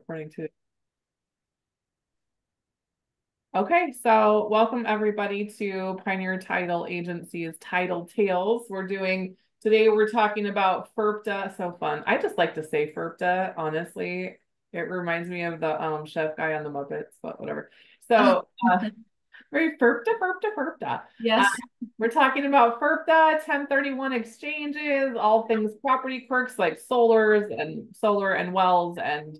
according to. Okay, so welcome everybody to Pioneer Title Agency's Title Tales. Today we're talking about FIRPTA. So fun. I just like to say FIRPTA, honestly. It reminds me of the chef guy on the Muppets, but whatever. So very FIRPTA, FIRPTA, FIRPTA. Uh, Yes. we're talking about FIRPTA, 1031 exchanges, all things property quirks like solar and wells and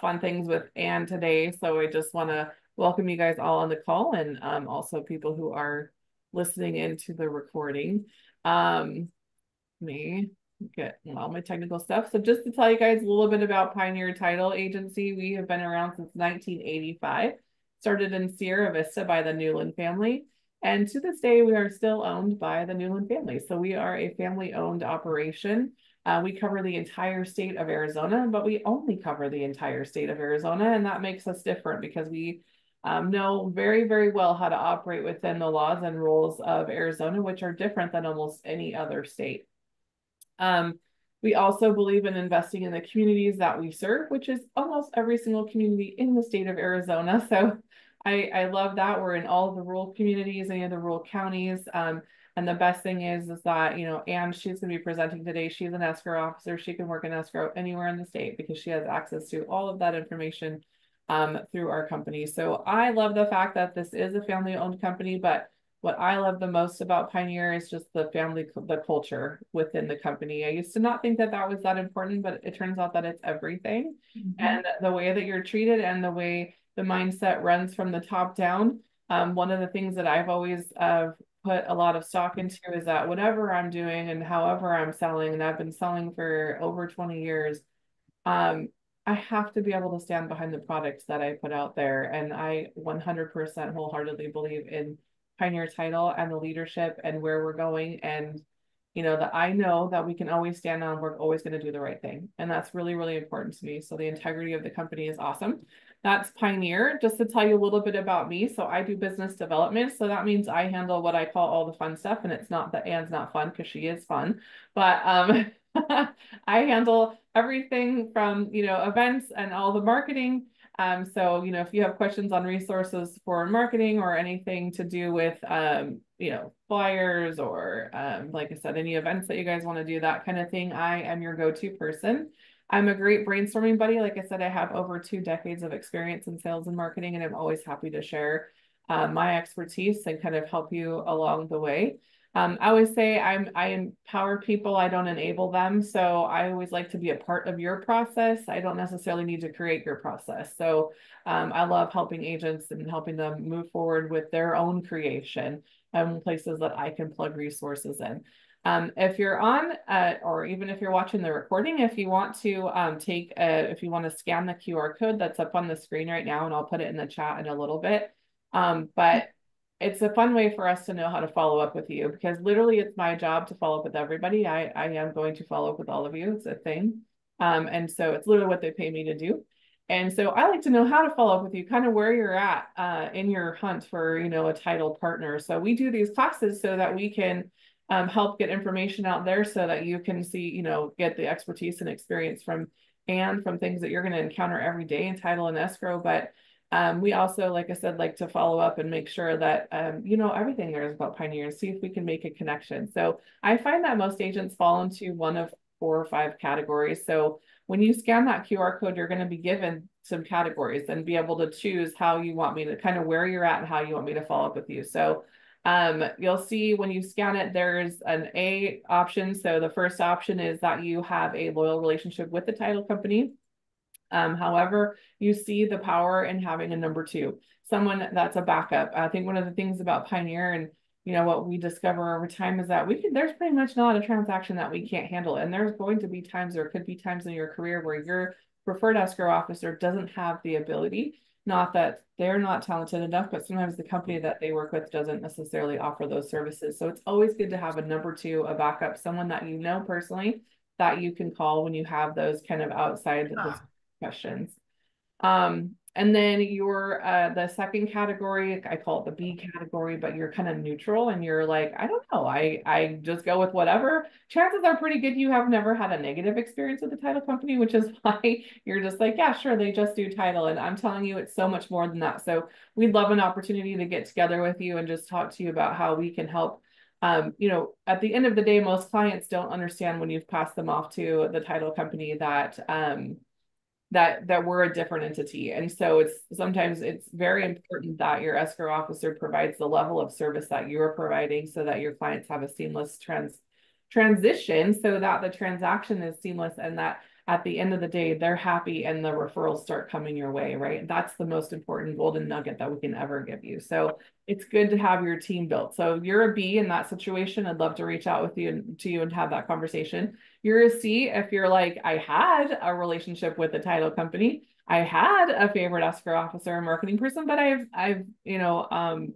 fun things with Anne today. So I just want to welcome you guys all on the call and also people who are listening into the recording. Me get all my technical stuff. So just to tell you guys a little bit about Pioneer Title Agency, we have been around since 1985, started in Sierra Vista by the Newland family. And to this day, we are still owned by the Newland family. So we are a family-owned operation. We cover the entire state of Arizona, but we only cover the entire state of Arizona. And that makes us different because we know very, very well how to operate within the laws and rules of Arizona, which are different than almost any other state. We also believe in investing in the communities that we serve, which is almost every single community in the state of Arizona. So I love that. We're in all of the rural communities, any of the rural counties. And the best thing is that, Anne, she's going to be presenting today. She's an escrow officer. She can work in escrow anywhere in the state because she has access to all of that information through our company. So I love the fact that this is a family-owned company, but what I love the most about Pioneer is just the culture within the company. I used to not think that that was that important, but it turns out that it's everything. Mhm. And the way that you're treated and the way the mindset runs from the top down. One of the things that I've always put a lot of stock into is that whatever I'm doing and however I'm selling, and I've been selling for over 20 years, um, I have to be able to stand behind the products that I put out there. And I 100% wholeheartedly believe in Pioneer Title and the leadership and where we're going. And, that I know that we can always stand on, we're always going to do the right thing. And that's really, really important to me. So the integrity of the company is awesome. That's Pioneer. Just to tell you a little bit about me. So I do business development. So that means I handle what I call all the fun stuff. And it's not that Anne's not fun because she is fun, but I handle everything from, events and all the marketing. So, if you have questions on resources for marketing or anything to do with, flyers or, like I said, any events that you guys want to do, that kind of thing, I am your go-to person. I'm a great brainstorming buddy. Like I said, I have over 2 decades of experience in sales and marketing, and I'm always happy to share my expertise and kind of help you along the way. I always say I empower people, I don't enable them. So I always like to be a part of your process. I don't necessarily need to create your process. So I love helping agents and helping them move forward with their own creation places that I can plug resources in. If you're on, or even if you're watching the recording, if you want to if you want to scan the QR code that's up on the screen right now, and I'll put it in the chat in a little bit. But it's a fun way for us to know how to follow up with you because literally it's my job to follow up with everybody. I am going to follow up with all of you. It's a thing. And so it's literally what they pay me to do. And so I like to know how to follow up with you, kind of where you're at in your hunt for, a title partner. So we do these classes so that we can help get information out there so that you can see, get the expertise and experience from things that you're going to encounter every day in title and escrow. But we also, like I said, like to follow up and make sure that, everything there is about Pioneer and see if we can make a connection. So I find that most agents fall into one of 4 or 5 categories. So when you scan that QR code, you're going to be given some categories and be able to choose how you want me to kind of where you're at and how you want me to follow up with you. So you'll see when you scan it, there's an A option. So the first option is that you have a loyal relationship with the title company. However, you see the power in having a number 2, someone that's a backup. I think one of the things about Pioneer and what we discover over time is that there's pretty much not a transaction that we can't handle. And there's going to be times, or could be times in your career where your preferred escrow officer doesn't have the ability. Not that they're not talented enough, but sometimes the company that they work with doesn't necessarily offer those services. So it's always good to have a number 2, a backup, someone that you know personally that you can call when you have those kind of outside the questions. And then your the second category, I call it the B category, but you're kind of neutral and you're like, I don't know, I just go with whatever. Chances are pretty good you have never had a negative experience with the title company, which is why you're just like, yeah, sure, they just do title. And I'm telling you, it's so much more than that. So we'd love an opportunity to get together with you and just talk to you about how we can help. You know, at the end of the day, most clients don't understand when you've passed them off to the title company that that we're a different entity. And so it's sometimes it's very important that your escrow officer provides the level of service that you are providing so that your clients have a seamless transition so that the transaction is seamless and that at the end of the day, they're happy and the referrals start coming your way, right? That's the most important golden nugget that we can ever give you. So it's good to have your team built. So if you're a B in that situation, I'd love to reach out with you and to you and have that conversation. You're a C if you're like, I had a relationship with a title company. I had a favorite escrow officer or marketing person, but I've, you know,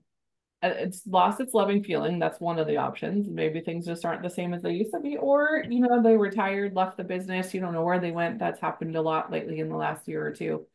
it's lost its loving feeling. That's one of the options. Maybe things just aren't the same as they used to be, or, you know, they retired, left the business. You don't know where they went. That's happened a lot lately in the last year or two.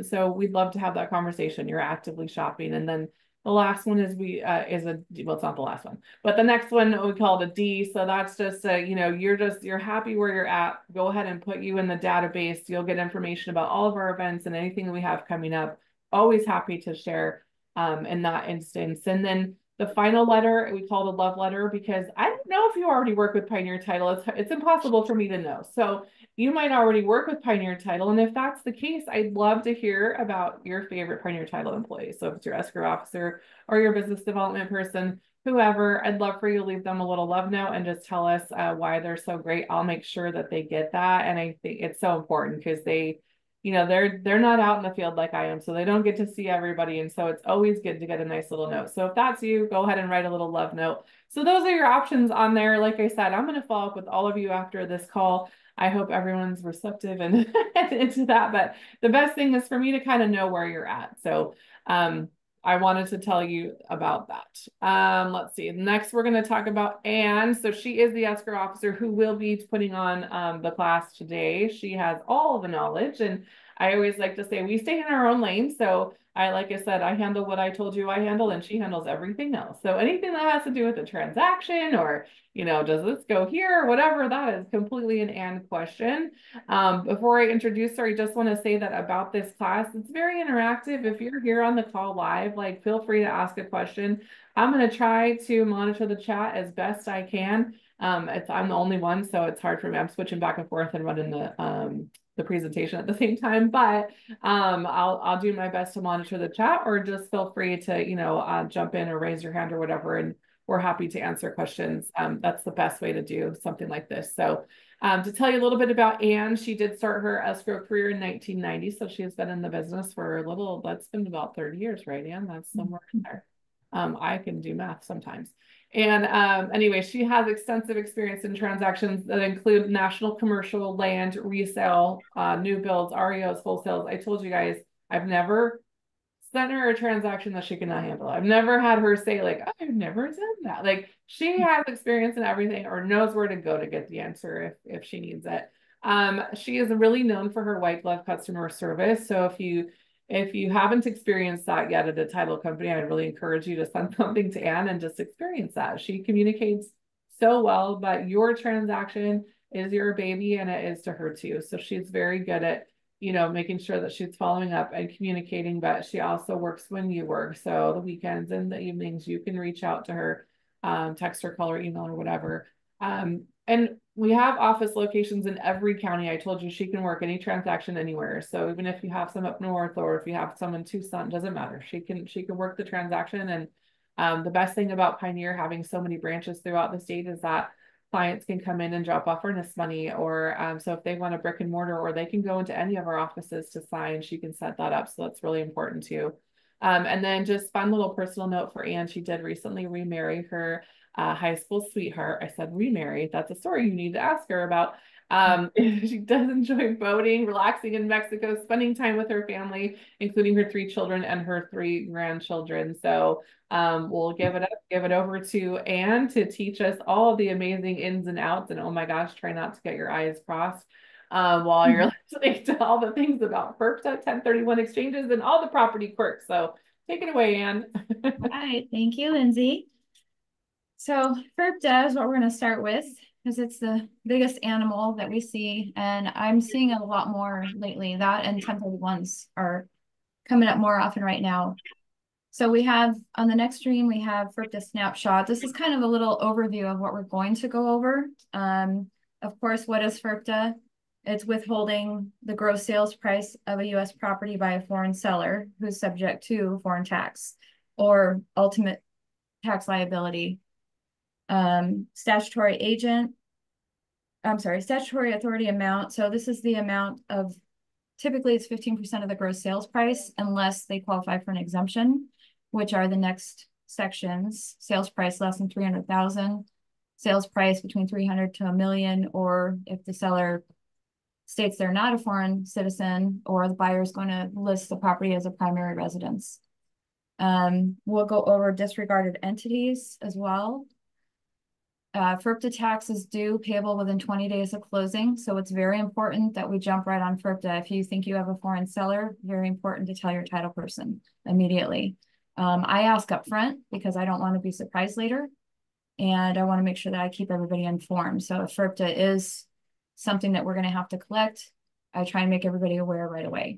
So we'd love to have that conversation. You're actively shopping. And then the last one is well, it's not the last one, but the next one we call it a D. So that's just, you know, you're happy where you're at. Go ahead and put you in the database. You'll get information about all of our events and anything that we have coming up. Always happy to share in that instance. And then the final letter, we call it a love letter because I don't know if you already work with Pioneer Title. It's impossible for me to know. So you might already work with Pioneer Title. And if that's the case, I'd love to hear about your favorite Pioneer Title employee. So if it's your escrow officer or your business development person, whoever, I'd love for you to leave them a little love note and just tell us why they're so great. I'll make sure that they get that. And I think it's so important because they, you know, they're not out in the field like I am, so they don't get to see everybody. And so it's always good to get a nice little note. So if that's you, go ahead and write a little love note. So those are your options on there. Like I said, I'm going to follow up with all of you after this call. I hope everyone's receptive and into that. But the best thing is for me to kind of know where you're at. So I wanted to tell you about that. Let's see. Next, we're going to talk about Anne. So she is the escrow officer who will be putting on the class today. She has all the knowledge. And I always like to say we stay in our own lane. So like I said, I handle what I told you I handle, and she handles everything else. So anything that has to do with the transaction or, you know, does this go here or whatever, that is completely an Anne question. Before I introduce her, I just want to say that about this class, it's very interactive. If you're here on the call live, like feel free to ask a question. I'm going to try to monitor the chat as best I can. I'm the only one, so it's hard for me. I'm switching back and forth and running the presentation at the same time, but I'll do my best to monitor the chat, or just feel free to, you know, jump in or raise your hand or whatever, and we're happy to answer questions. That's the best way to do something like this. So to tell you a little bit about Anne, she did start her escrow career in 1990, so she has been in the business for that's been about 30 years, right, Anne? That's somewhere in there. I can do math sometimes. And anyway, she has extensive experience in transactions that include national commercial, land, resale, new builds, REOs, wholesales. I told you guys, I've never sent her a transaction that she cannot handle. I've never had her say like, oh, I've never done that. Like she has experience in everything or knows where to go to get the answer if she needs it. She is really known for her white glove customer service. So if you haven't experienced that yet at a title company, I'd really encourage you to send something to Anne and just experience that. She communicates so well, but your transaction is your baby and it is to her too. So she's very good at, you know, making sure that she's following up and communicating, but she also works when you work. So the weekends and the evenings, you can reach out to her, text her, call her, email or whatever. And we have office locations in every county. I told you she can work any transaction anywhere. So even if you have some up north or if you have some in Tucson, doesn't matter. She can work the transaction. And the best thing about Pioneer having so many branches throughout the state is that clients can come in and drop off earnest money, or so if they want a brick and mortar, or they can go into any of our offices to sign, she can set that up. So that's really important too. And then just fun little personal note for Anne. She did recently remarry her high school sweetheart. I said remarry. That's a story you need to ask her about. She does enjoy boating, relaxing in Mexico, spending time with her family, including her 3 children and her 3 grandchildren. So we'll give it over to Anne to teach us all of the amazing ins and outs. And oh my gosh, try not to get your eyes crossed while you're listening to all the things about FIRPTA, 1031 exchanges, and all the property quirks. So take it away, Anne. All right, thank you, Lindsay. So FIRPTA is what we're going to start with because it's the biggest animal that we see, and I'm seeing a lot more lately. That and 1031s are coming up more often right now. So we have on the next screen, we have FIRPTA snapshot. This is kind of a little overview of what we're going to go over. Of course, what is FIRPTA? It's withholding the gross sales price of a U.S. property by a foreign seller who's subject to foreign tax or ultimate tax liability. Statutory authority amount. So this is the amount of, typically it's 15% of the gross sales price unless they qualify for an exemption, which are the next sections: sales price less than 300,000, sales price between 300 to $1 million, or if the seller states they're not a foreign citizen or the buyer is going to list the property as a primary residence. We'll go over disregarded entities as well. FIRPTA tax is due payable within 20 days of closing. So it's very important that we jump right on FIRPTA. If you think you have a foreign seller, very important to tell your title person immediately. I ask up front because I don't want to be surprised later. And I want to make sure that I keep everybody informed. So if FIRPTA is something that we're going to have to collect, I try and make everybody aware right away.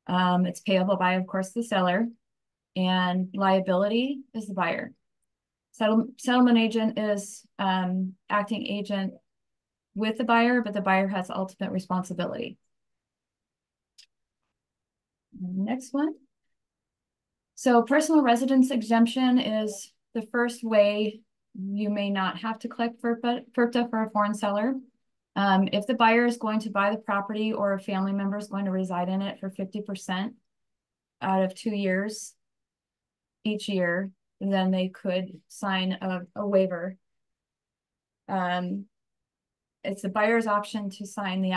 It's payable by, of course, the seller, and liability is the buyer. Settlement agent is acting agent with the buyer, but the buyer has ultimate responsibility. Next one. So personal residence exemption is the first way you may not have to collect FIRPTA for a foreign seller. If the buyer is going to buy the property or a family member is going to reside in it for 50% out of 2 years each year, then they could sign a waiver. It's the buyer's option to sign the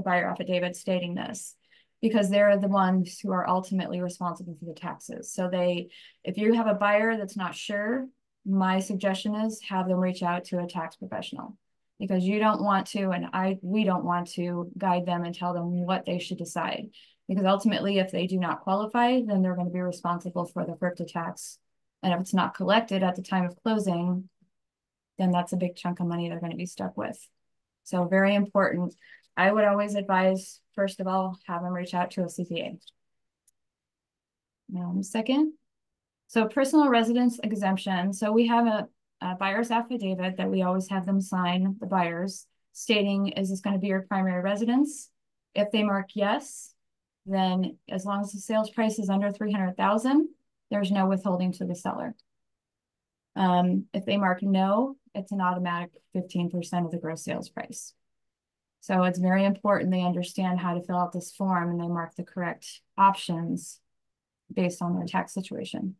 buyer affidavit stating this, because they're the ones who are ultimately responsible for the taxes. So if you have a buyer that's not sure, my suggestion is have them reach out to a tax professional, because you don't want to, and we don't want to guide them and tell them what they should decide. Because ultimately, if they do not qualify, then they're going to be responsible for the FIRPTA tax. And if it's not collected at the time of closing, then that's a big chunk of money they're going to be stuck with. So very important. I would always advise, first of all, have them reach out to a CPA. Second, so personal residence exemption. So we have a buyer's affidavit that we always have them sign, the buyers, stating, is this going to be your primary residence? If they mark yes, then as long as the sales price is under 300,000, there's no withholding to the seller. If they mark no, it's an automatic 15% of the gross sales price. So it's very important they understand how to fill out this form and they mark the correct options based on their tax situation.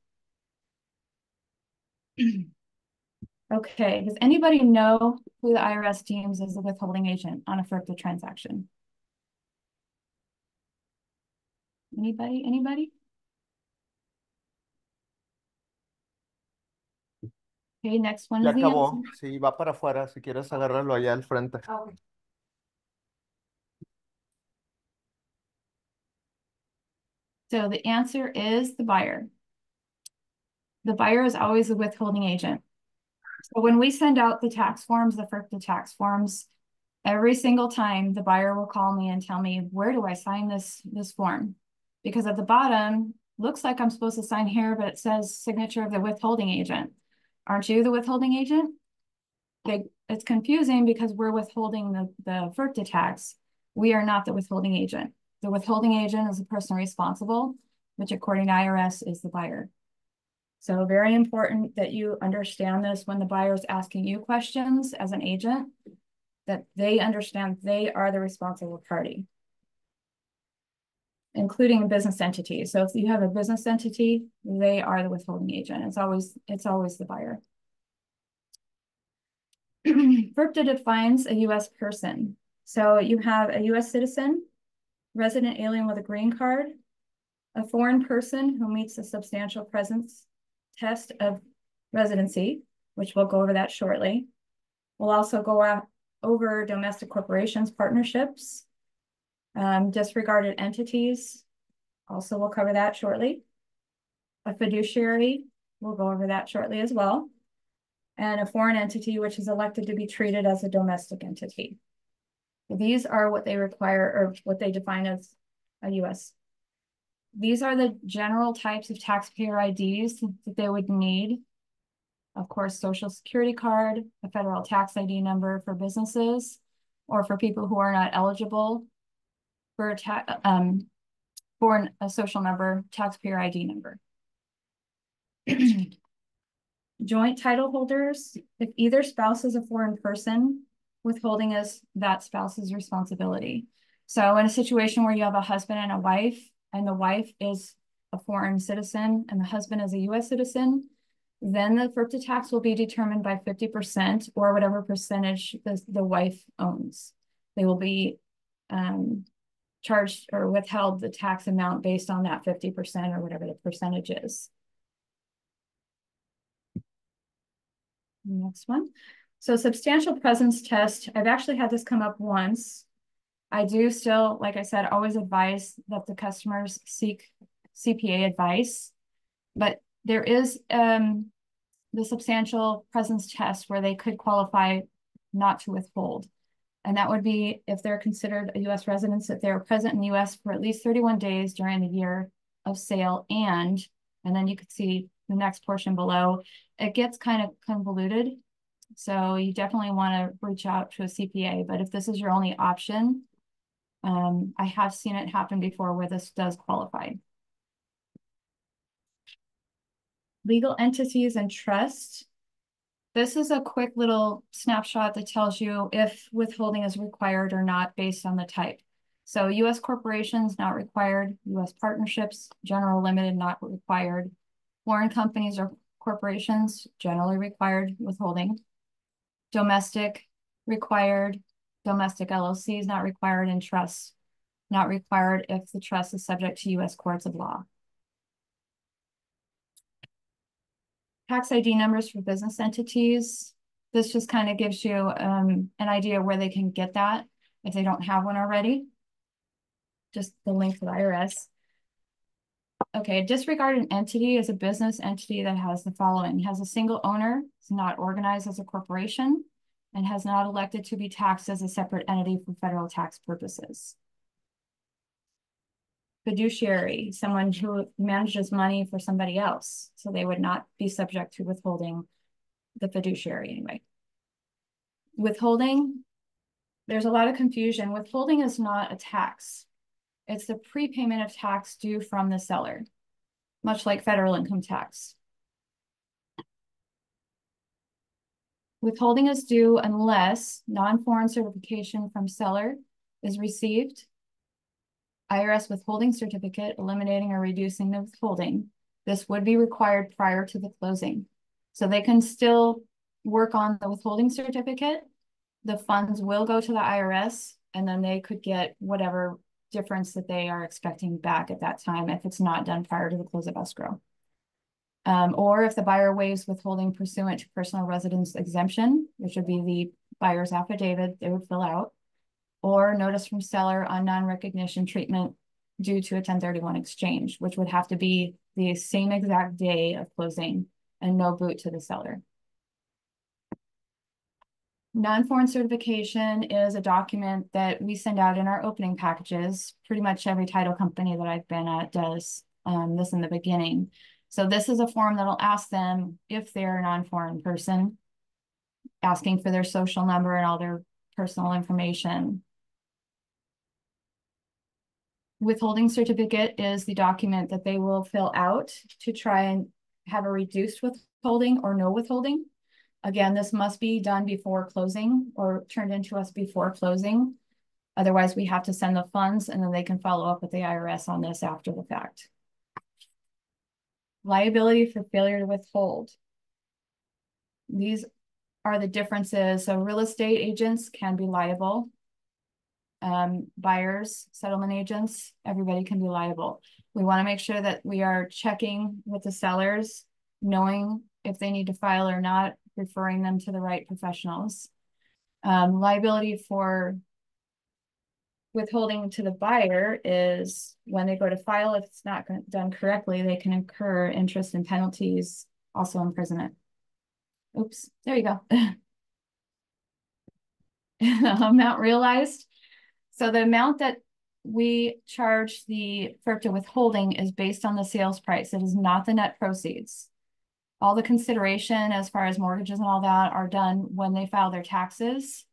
Okay, does anybody know who the IRS deems as a withholding agent on a FIRPTA transaction? Anybody? Okay, next one Ya is the acabó. answer. Sí, va para afuera. Si quieres agarrarlo allá al frente. Okay. So the answer is the buyer. The buyer is always the withholding agent. So when we send out the tax forms, the FIRPTA tax forms, every single time the buyer will call me and tell me, where do I sign this form? Because at the bottom, looks like I'm supposed to sign here, but it says signature of the withholding agent. Aren't you the withholding agent? It's confusing because we're withholding the FIRPTA tax. We are not the withholding agent. The withholding agent is the person responsible, which according to IRS is the buyer. So very important that you understand this when the buyer is asking you questions as an agent, that they understand they are the responsible party, including a business entity. So if you have a business entity, they are the withholding agent. It's always the buyer. FIRPTA defines a U.S. person. So you have a U.S. citizen, resident alien with a green card, a foreign person who meets the substantial presence test of residency, which we'll go over that shortly. We'll also go over domestic corporations, partnerships, disregarded entities. Also, we'll cover that shortly. A fiduciary, we'll go over that shortly as well. And a foreign entity, which is elected to be treated as a domestic entity. These are what they require, or what they define as a U.S. These are the general types of taxpayer IDs that they would need. Of course, Social Security card, a federal tax ID number for businesses, or for people who are not eligible for a social number, taxpayer ID number. Joint title holders, if either spouse is a foreign person, withholding is that spouse's responsibility. So in a situation where you have a husband and a wife, and the wife is a foreign citizen and the husband is a U.S. citizen, then the FIRPTA tax will be determined by 50% or whatever percentage the wife owns. They will be charged or withheld the tax amount based on that 50% or whatever the percentage is. Next one. So substantial presence test, I've actually had this come up once. I do still, like I said, always advise that the customers seek CPA advice, but there is the substantial presence test where they could qualify not to withhold. And that would be if they're considered a U.S. resident, if they're present in the U.S. for at least 31 days during the year of sale, and then you could see the next portion below. It gets kind of convoluted. So you definitely want to reach out to a CPA, but if this is your only option, I have seen it happen before where this does qualify. Legal entities and trust. This is a quick little snapshot that tells you if withholding is required or not based on the type. So U.S. corporations, not required. U.S. partnerships, general limited, not required. Foreign companies or corporations, generally required withholding. Domestic, required. Domestic LLCs, not required. And trusts, not required if the trust is subject to U.S. courts of law. Tax ID numbers for business entities. This just kind of gives you an idea where they can get that if they don't have one already. Just the link to the IRS. Okay, disregarded entity is a business entity that has the following. It has a single owner, is not organized as a corporation, and has not elected to be taxed as a separate entity for federal tax purposes. Fiduciary, someone who manages money for somebody else. So they would not be subject to withholding, the fiduciary anyway. Withholding, there's a lot of confusion. Withholding is not a tax. It's the prepayment of tax due from the seller, much like federal income tax. Withholding is due unless non-foreign certification from seller is received. IRS withholding certificate, eliminating or reducing the withholding. This would be required prior to the closing. So they can still work on the withholding certificate. The funds will go to the IRS, and then they could get whatever difference that they are expecting back at that time if it's not done prior to the close of escrow. Or if the buyer waives withholding pursuant to personal residence exemption, which would be the buyer's affidavit they would fill out, or notice from seller on non-recognition treatment due to a 1031 exchange, which would have to be the same exact day of closing and no boot to the seller. Non-foreign certification is a document that we send out in our opening packages. Pretty much every title company that I've been at does this in the beginning. So this is a form that'll ask them if they're a non-foreign person, asking for their social number and all their personal information. Withholding certificate is the document that they will fill out to try and have a reduced withholding or no withholding. Again, this must be done before closing or turned into us before closing. Otherwise, we have to send the funds and then they can follow up with the IRS on this after the fact. Liability for failure to withhold. These are the differences. So real estate agents can be liable. Buyers, settlement agents, everybody can be liable. We want to make sure that we are checking with the sellers, knowing if they need to file or not, referring them to the right professionals. Liability for withholding to the buyer is when they go to file, if it's not done correctly, they can incur interest and penalties, also imprisonment. Oops, there you go. Amount realized. So the amount that we charge the FIRPTA withholding is based on the sales price. It is not the net proceeds. All the consideration as far as mortgages and all that are done when they file their taxes.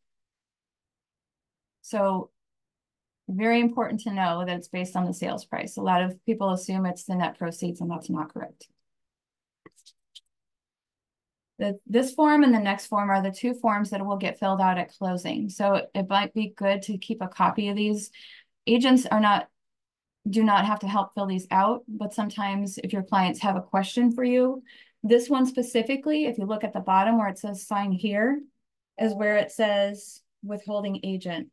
So very important to know that it's based on the sales price. A lot of people assume it's the net proceeds, and that's not correct. This form and the next form are the two forms that will get filled out at closing. So it might be good to keep a copy of these. Agents do not have to help fill these out, but sometimes if your clients have a question for you, this one specifically, if you look at the bottom where it says sign here, is where it says withholding agent.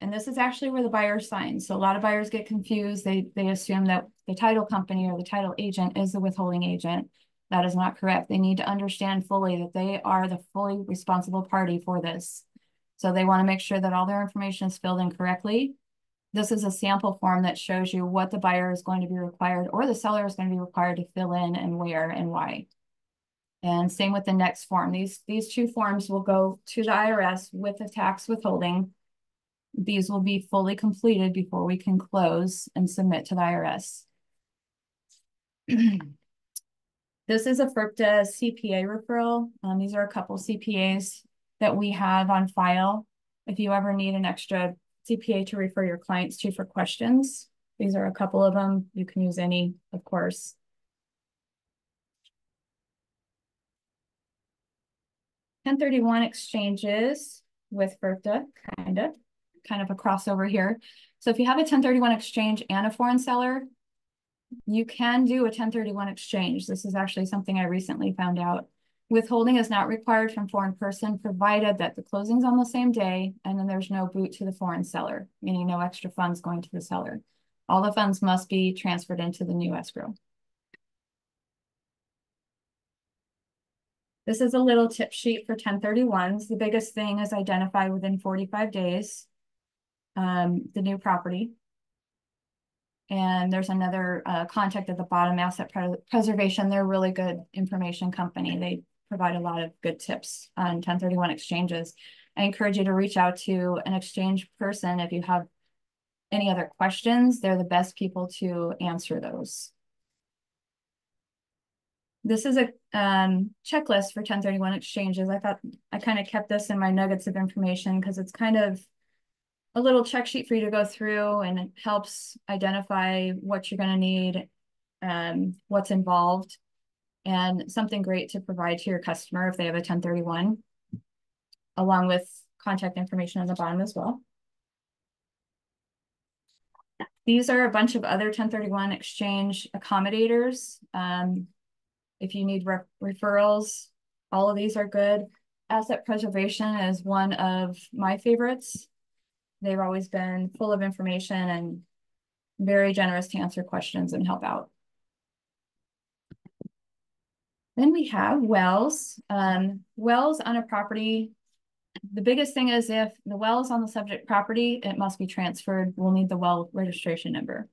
And this is actually where the buyer signs. So a lot of buyers get confused. They assume that the title company or the title agent is the withholding agent. That is not correct. They need to understand fully that they are the fully responsible party for this. So they want to make sure that all their information is filled in correctly. This is a sample form that shows you what the buyer is going to be required or the seller is going to be required to fill in and where and why. And same with the next form. These two forms will go to the IRS with the tax withholding. These will be fully completed before we can close and submit to the IRS. This is a FIRPTA CPA referral. These are a couple CPAs that we have on file. If you ever need an extra CPA to refer your clients to for questions, these are a couple of them. You can use any, of course. (1031) exchanges with FIRPTA, kind of a crossover here. So if you have a 1031 exchange and a foreign seller, you can do a 1031 exchange. This is actually something I recently found out. Withholding is not required from foreign person, provided that the closing's on the same day and then there's no boot to the foreign seller, meaning no extra funds going to the seller. All the funds must be transferred into the new escrow. This is a little tip sheet for 1031s. The biggest thing is identify within 45 days the new property. And there's another contact at the bottom, Asset Preservation. They're a really good information company. They provide a lot of good tips on 1031 exchanges. I encourage you to reach out to an exchange person if you have any other questions. They're the best people to answer those. This is a checklist for 1031 exchanges. I thought I kind of kept this in my nuggets of information because it's kind of a little check sheet for you to go through, and it helps identify what you're going to need, what's involved, and something great to provide to your customer if they have a 1031, along with contact information on the bottom as well. These are a bunch of other 1031 exchange accommodators. If you need referrals, all of these are good. Asset Preservation is one of my favorites. They've always been full of information and very generous to answer questions and help out. Then we have wells. Wells on a property. The biggest thing is if the well is on the subject property, it must be transferred. We'll need the well registration number.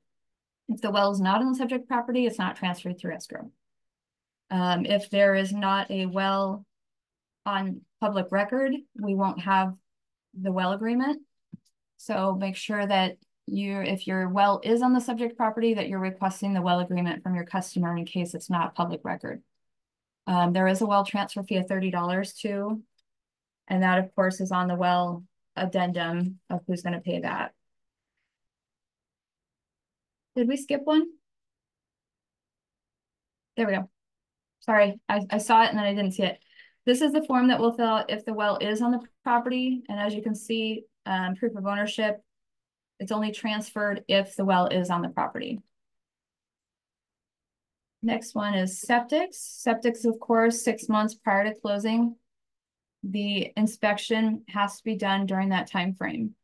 If the well is not on the subject property, it's not transferred through escrow. If there is not a well on public record, we won't have the well agreement. So make sure that if your well is on the subject property, that you're requesting the well agreement from your customer in case it's not public record. There is a well transfer fee of $30 too. And that, of course, is on the well addendum of who's going to pay that. Did we skip one? There we go. Sorry, I saw it and then I didn't see it. This is the form that we'll fill out if the well is on the property. And as you can see, proof of ownership, it's only transferred if the well is on the property. Next one is septics. Septics, of course, 6 months prior to closing. The inspection has to be done during that time frame.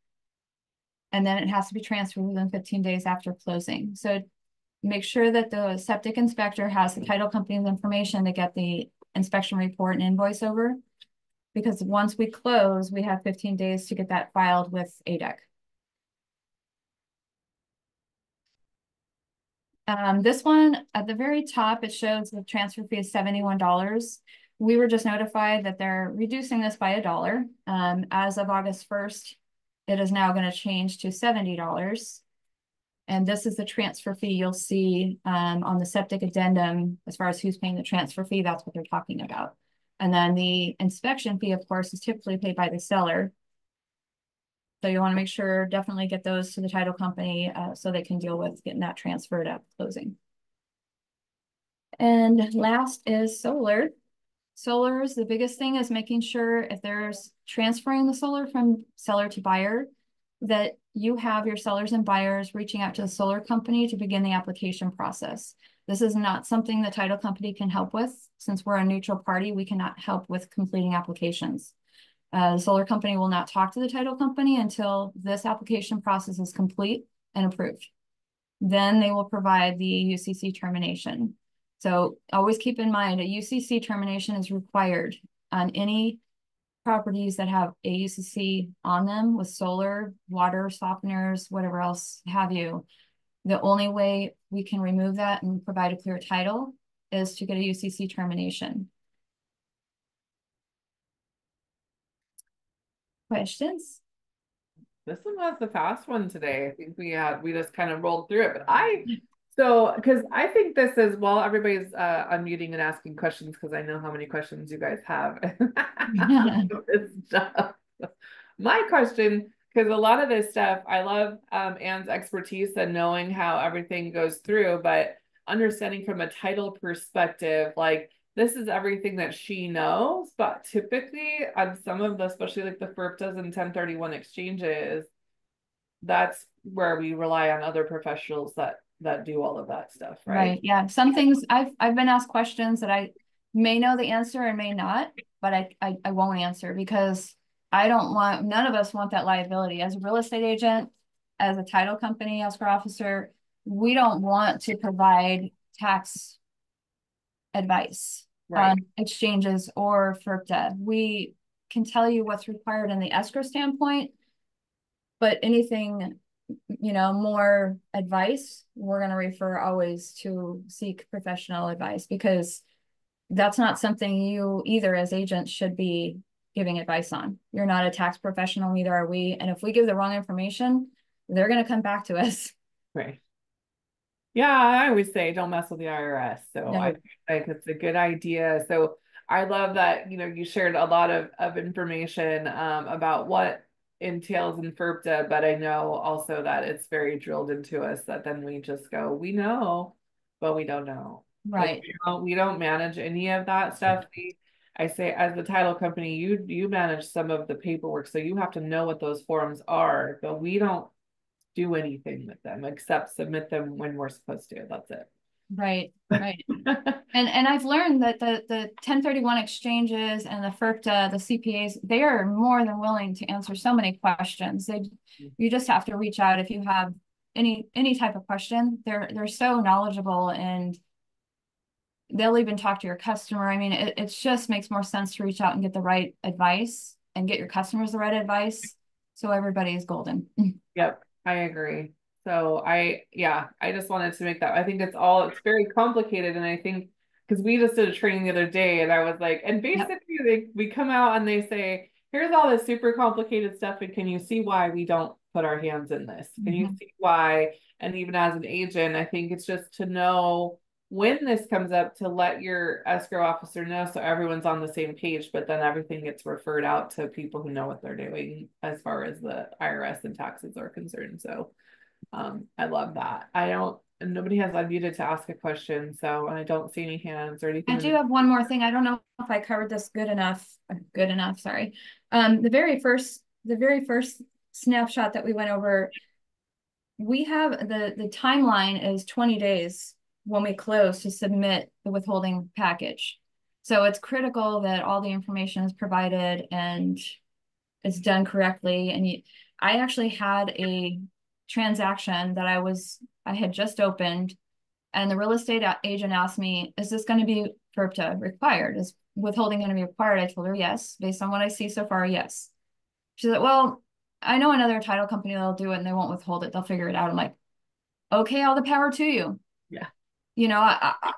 And then it has to be transferred within 15 days after closing. So make sure that the septic inspector has the title company's information to get the inspection report and invoice over. because once we close, we have 15 days to get that filed with ADEC. This one at the very top, it shows the transfer fee is $71. We were just notified that they're reducing this by $1. As of August 1st, it is now going to change to $70. And this is the transfer fee you'll see on the septic addendum. As far as who's paying the transfer fee, that's what they're talking about. And then the inspection fee, of course, is typically paid by the seller. So you want to make sure, definitely get those to the title company so they can deal with getting that transferred at closing. And last is solar. Solar is the biggest thing, is making sure if there's transferring the solar from seller to buyer, that you have your sellers and buyers reaching out to the solar company to begin the application process. This is not something the title company can help with. Since we're a neutral party, we cannot help with completing applications. The solar company will not talk to the title company until this application process is complete and approved. Then they will provide the UCC termination. So always keep in mind, a UCC termination is required on any properties that have a UCC on them with solar, water, softeners, whatever else have you. The only way we can remove that and provide a clear title is to get a UCC termination. Questions? This one was the fast one today. I think we just kind of rolled through it, but because I think this is, while everybody's unmuting and asking questions, because I know how many questions you guys have. This stuff. My question, because a lot of this stuff, I love Anne's expertise and knowing how everything goes through, but understanding from a title perspective, like this is everything that she knows, but typically on some of the, especially like the FIRPTAs and 1031 exchanges, that's where we rely on other professionals that do all of that stuff, right? Right. Yeah. Some things I've been asked questions that I may know the answer and may not, but I won't answer because I don't want, none of us want that liability. As a real estate agent, as a title company, escrow officer, we don't want to provide tax advice Right. on exchanges or FIRPTA. We can tell you what's required in the escrow standpoint, but anything, you know, more advice, we're going to refer always to seek professional advice, because that's not something you either as agents should be giving advice on. You're not a tax professional, neither are we. And if we give the wrong information, they're going to come back to us. Right. Yeah, I always say don't mess with the IRS. So No. I think it's a good idea. So I love that, you shared a lot of information about what entails in FIRPTA, but I know also that it's very drilled into us that then we just go, we know, but we don't know. Like Right. we don't manage any of that stuff. I say as the title company, you manage some of the paperwork, so you have to know what those forms are, but we don't do anything with them except submit them when we're supposed to. That's it. Right. Right. And I've learned that the 1031 exchanges and the FIRPTA, the CPAs, they are more than willing to answer so many questions. You just have to reach out if you have any type of question. They're so knowledgeable, and they'll even talk to your customer. I mean, it just makes more sense to reach out and get the right advice and get your customers the right advice, so everybody is golden. Yep, I agree. So I just wanted to make that. I think it's very complicated. And I think because we just did a training the other day and I was like, and basically we come out and they say, here's all this super complicated stuff. And can you see why we don't put our hands in this? Can you see why? And even as an agent, I think it's just to know when this comes up to let your escrow officer know so everyone's on the same page, but then everything gets referred out to people who know what they're doing as far as the IRS and taxes are concerned. So I love that. Nobody has unmuted to ask a question, so I don't see any hands or anything. I do have one more thing. I don't know if I covered this good enough, sorry. The very first snapshot that we went over, we have the timeline is 20 days when we close to submit the withholding package. So it's critical that all the information is provided and it's done correctly. And I actually had a transaction that I had just opened And the real estate agent asked me, is this going to be FIRPTA required? Is withholding going to be required? I told her yes. Based on what I see so far, yes. She's like, well, I know another title company that'll do it and they won't withhold it. They'll figure it out. I'm like, okay, all the power to you. Yeah. You know,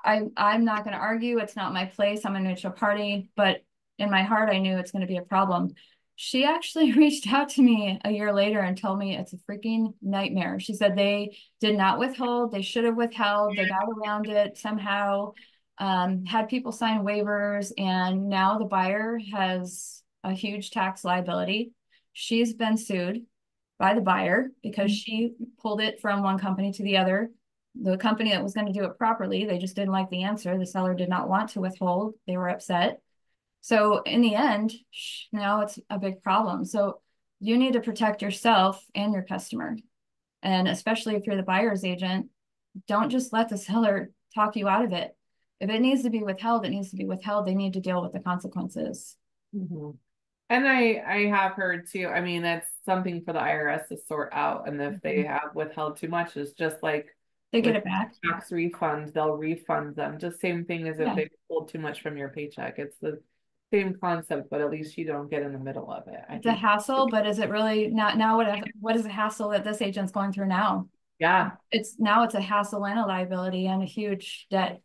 I'm not going to argue. It's not my place. I'm a neutral party, but in my heart, I knew it's going to be a problem. She actually reached out to me a year later and told me it's a freaking nightmare. She said they did not withhold. They should have withheld. They got around it somehow, had people sign waivers, and now the buyer has a huge tax liability. She's been sued by the buyer because she pulled it from one company to the other. The company that was going to do it properly, they just didn't like the answer. The seller did not want to withhold. They were upset. So in the end, now it's a big problem. So you need to protect yourself and your customer. And especially if you're the buyer's agent, don't just let the seller talk you out of it. If it needs to be withheld, it needs to be withheld. They need to deal with the consequences. Mm-hmm. And I have heard too, I mean, it's something for the IRS to sort out. And if they have withheld too much, it's just like They get with it back. tax refunds, they'll refund them. Just same thing as if Yeah. they pulled too much from your paycheck. It's the same concept, but at least you don't get in the middle of it. I It's a think. hassle, but is it really not now? What is the hassle that this agent's going through now? Yeah. It's a hassle and a liability and a huge debt.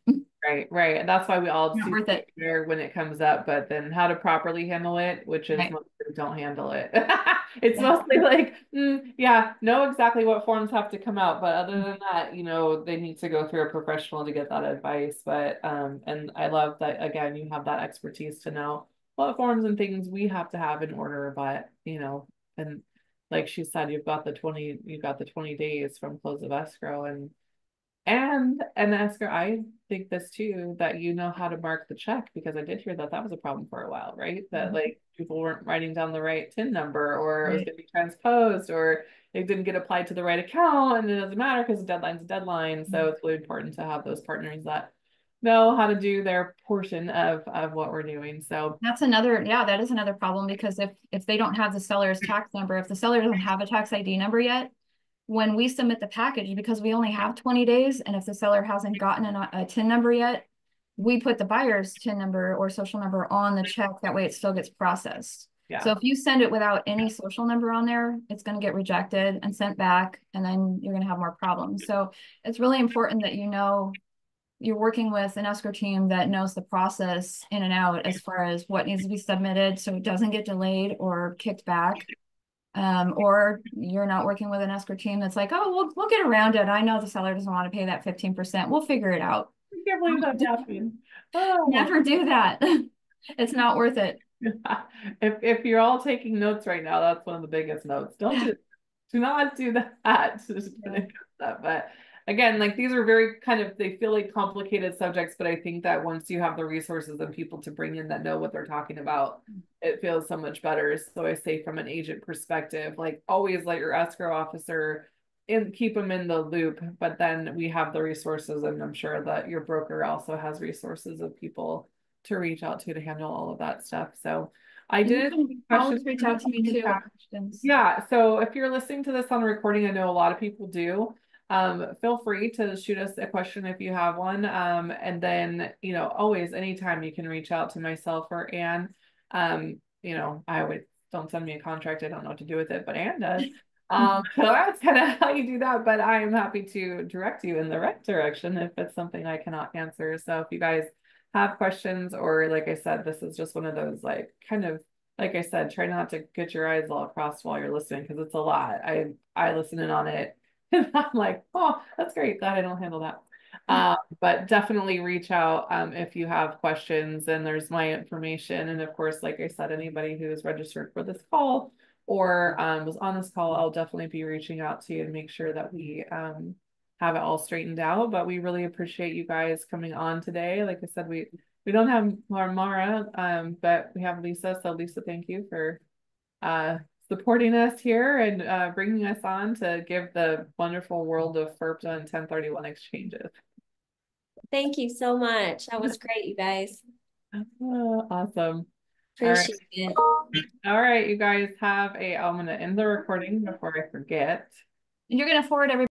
Right. And that's why we all Not see worth it. there when it comes up, but then how to properly handle it, which is Right. most people don't handle it. It's Yeah. mostly like, yeah, know exactly what forms have to come out. But other than that, you know, they need to go through a professional to get that advice. But and I love that again, you have that expertise to know what forms and things we have to have in order. But you know, and like she said, you've got the 20 days from close of escrow and escrow, I think this too, that you know how to mark the check, because I did hear that that was a problem for a while, right? That like people weren't writing down the right TIN number, or it was Right. going to be transposed, or it didn't get applied to the right account, and it doesn't matter because the deadline's a deadline. So it's really important to have those partners that know how to do their portion of what we're doing. So That's another, yeah, that is another problem because if they don't have the seller's tax number, if the seller doesn't have a tax ID number yet, when we submit the package, because we only have 20 days, and if the seller hasn't gotten a TIN number yet, we put the buyer's TIN number or social number on the check. That way it still gets processed. So yeah, if you send it without any social number on there, it's going to get rejected and sent back, and then you're going to have more problems. So it's really important that you know you're working with an escrow team that knows the process in and out as far as what needs to be submitted so it doesn't get delayed or kicked back. Or you're not working with an escrow team that's like, oh, we'll get around it. I know the seller doesn't want to pay that 15%. We'll figure it out. I can't believe that happened. Oh. Never do that. It's not worth it. If you're all taking notes right now, that's one of the biggest notes. Do not do that. But again, like these are very kind of, they feel like complicated subjects, but I think that once you have the resources and people to bring in that know what they're talking about, it feels so much better. So I say from an agent perspective, like always let your escrow officer and keep them in the loop, but then we have the resources, and I'm sure that your broker also has resources of people to reach out to handle all of that stuff. So I And you did can always questions. reach out to me too. Questions. Yeah, so if you're listening to this on recording, I know a lot of people do. Feel free to shoot us a question if you have one. And then, you know, always anytime you can reach out to myself or Anne. You know, I always don't send me a contract. I don't know what to do with it, but Anne does. So that's kind of how you do that. But I am happy to direct you in the right direction if it's something I cannot answer. So if you guys have questions, or like I said, this is just one of those like kind of, like I said, try not to get your eyes all crossed while you're listening, because it's a lot. I listen in on it and I'm like, oh, that's great. Glad I don't handle that. But definitely reach out if you have questions, and there's my information. And of course, like I said, anybody who is registered for this call or was on this call, I'll definitely be reaching out to you and make sure that we have it all straightened out. But we really appreciate you guys coming on today. Like I said, we don't have Mara, but we have Lisa. So Lisa, thank you for supporting us here and bringing us on to give the wonderful world of FIRPTA and 1031 exchanges. Thank you so much. That was great, you guys. Awesome. Appreciate it. All right, you guys I'm going to end the recording before I forget. And you're going to forward everybody